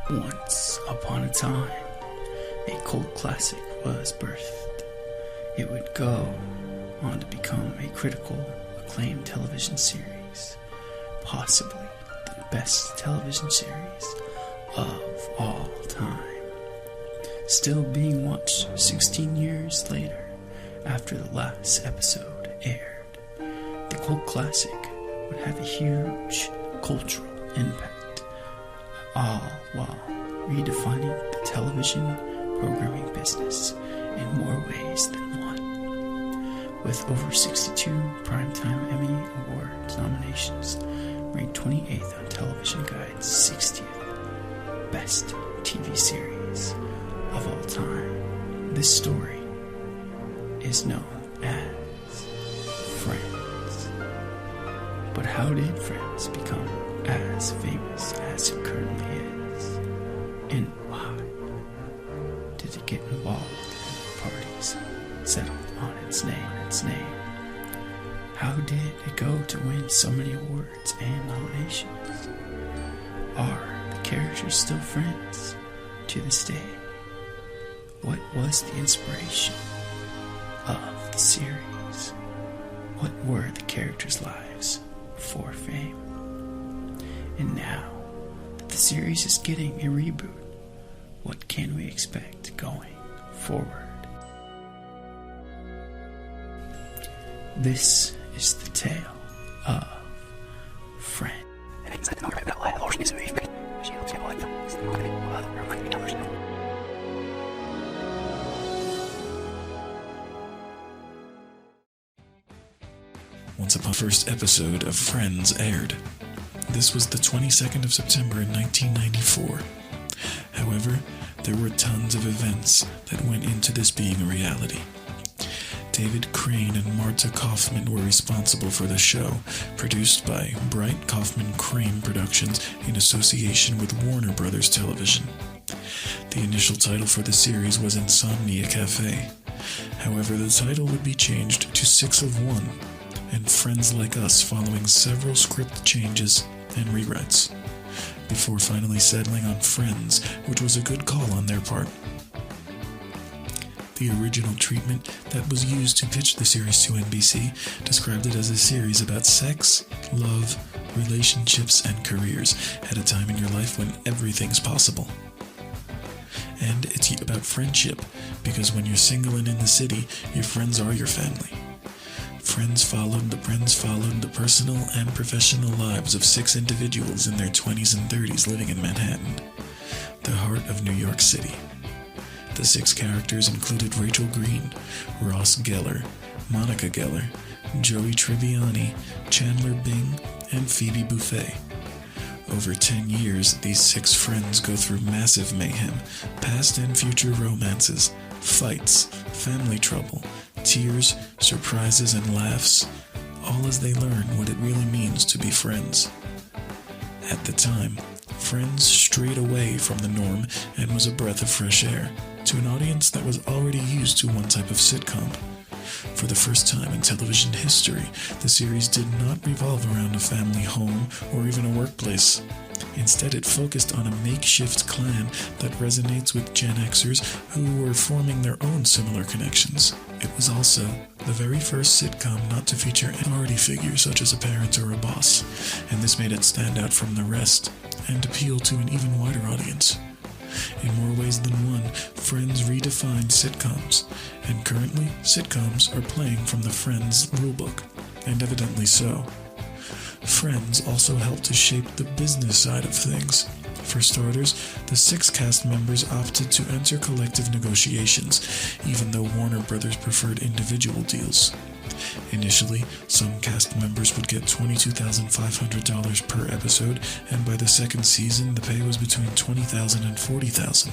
Once upon a time, a cult classic was birthed. It would go on to become a critical acclaimed television series, possibly the best television series of all time. Still being watched 16 years later after the last episode aired, the cult classic would have a huge cultural impact, all while redefining the television programming business in more ways than one. With over 62 Primetime Emmy Awards nominations, ranked 28th on Television Guide's 60th Best TV Series of all time, this story is known as Friends. But how did Friends become as famous as it currently is? And why did it get involved in the parties settled on its name? How did it go to win so many awards and nominations? Are the characters still friends to this day? What was the inspiration of the series? What were the characters' lives before fame? And now that the series is getting a reboot, what can we expect going forward? This is the tale of Friends. Once upon the first episode of Friends aired. This was the 22nd of September in 1994. However, there were tons of events that went into this being a reality. David Crane and Marta Kaufman were responsible for the show, produced by Bright Kaufman Crane Productions in association with Warner Brothers Television. The initial title for the series was Insomnia Cafe. However, the title would be changed to Six of One, and Friends Like Us following several script changes and rewrites, before finally settling on Friends, which was a good call on their part. The original treatment that was used to pitch the series to NBC described it as a series about sex, love, relationships, and careers at a time in your life when everything's possible. And it's about friendship, because when you're single and in the city, your friends are your family. Friends followed the personal and professional lives of 6 individuals in their 20s and 30s living in Manhattan, the heart of New York City. The 6 characters included Rachel Green, Ross Geller, Monica Geller, Joey Tribbiani, Chandler Bing, and Phoebe Buffay. Over 10 years, these 6 friends go through massive mayhem, past and future romances, fights, family trouble, tears, surprises, and laughs, all as they learn what it really means to be friends. At the time, Friends strayed away from the norm and was a breath of fresh air to an audience that was already used to one type of sitcom. For the first time in television history, the series did not revolve around a family home or even a workplace. Instead, it focused on a makeshift clan that resonates with Gen Xers who were forming their own similar connections. It was also the very first sitcom not to feature an authority figure such as a parent or a boss, and this made it stand out from the rest and appeal to an even wider audience. In more ways than one, Friends redefined sitcoms, and currently, sitcoms are playing from the Friends rulebook, and evidently so. Friends also helped to shape the business side of things. For starters, the 6 cast members opted to enter collective negotiations, even though Warner Brothers preferred individual deals. Initially, some cast members would get $22,500 per episode, and by the second season, the pay was between $20,000 and $40,000.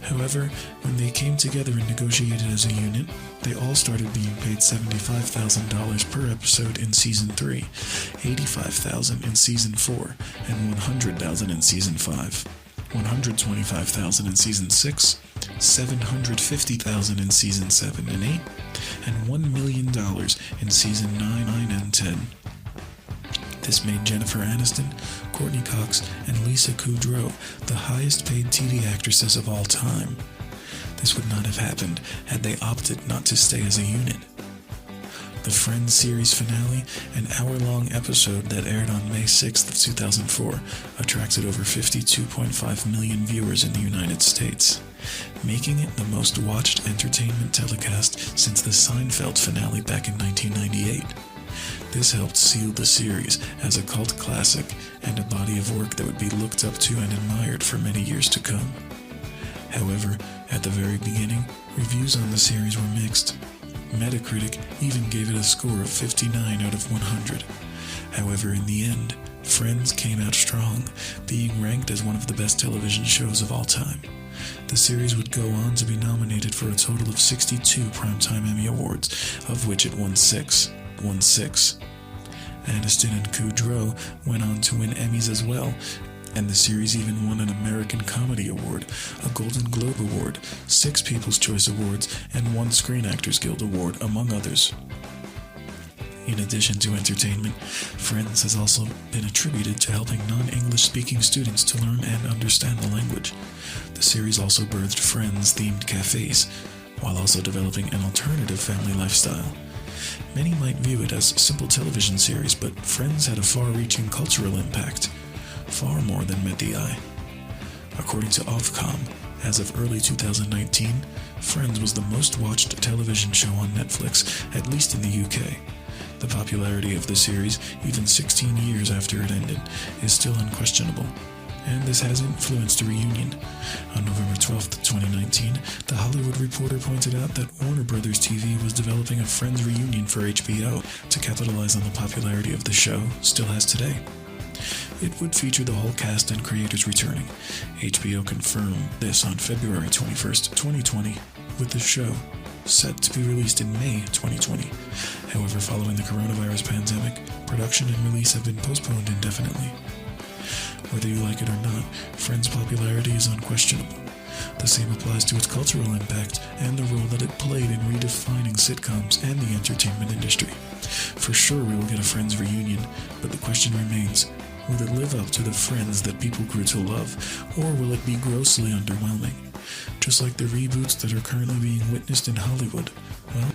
However, when they came together and negotiated as a unit, they all started being paid $75,000 per episode in Season 3, $85,000 in Season 4, and $100,000 in Season 5, $125,000 in Season 6, $750,000 in Season 7 and 8, and $1 million in Season 9 and 10. This made Jennifer Aniston, Courtney Cox, and Lisa Kudrow the highest paid TV actresses of all time. This would not have happened had they opted not to stay as a unit. The Friends series finale, an hour-long episode that aired on May 6th of 2004, attracted over 52.5 million viewers in the United States, making it the most watched entertainment telecast since the Seinfeld finale back in 1998. This helped seal the series as a cult classic and a body of work that would be looked up to and admired for many years to come. However, at the very beginning, reviews on the series were mixed. Metacritic even gave it a score of 59 out of 100. However, in the end, Friends came out strong, being ranked as one of the best television shows of all time. The series would go on to be nominated for a total of 62 Primetime Emmy Awards, of which it won 6. Aniston and Kudrow went on to win Emmys as well, and the series even won an American Comedy Award, a Golden Globe Award, 6 People's Choice Awards, and 1 Screen Actors Guild Award, among others. In addition to entertainment, Friends has also been attributed to helping non-English speaking students to learn and understand the language. The series also birthed Friends-themed cafes, while also developing an alternative family lifestyle. Many might view it as a simple television series, but Friends had a far-reaching cultural impact, far more than met the eye. According to Ofcom, as of early 2019, Friends was the most watched television show on Netflix, at least in the UK. The popularity of the series, even 16 years after it ended, is still unquestionable, and this has influenced a reunion. On November 12, 2019, The Hollywood Reporter pointed out that Warner Brothers TV was developing a Friends reunion for HBO to capitalize on the popularity of the show still has today. It would feature the whole cast and creators returning. HBO confirmed this on February 21st, 2020, with the show set to be released in May 2020. However, following the coronavirus pandemic, production and release have been postponed indefinitely. Whether you like it or not, Friends' popularity is unquestionable. The same applies to its cultural impact and the role that it played in redefining sitcoms and the entertainment industry. For sure we will get a Friends reunion, but the question remains, will it live up to the Friends that people grew to love, or will it be grossly underwhelming? Just like the reboots that are currently being witnessed in Hollywood. Well,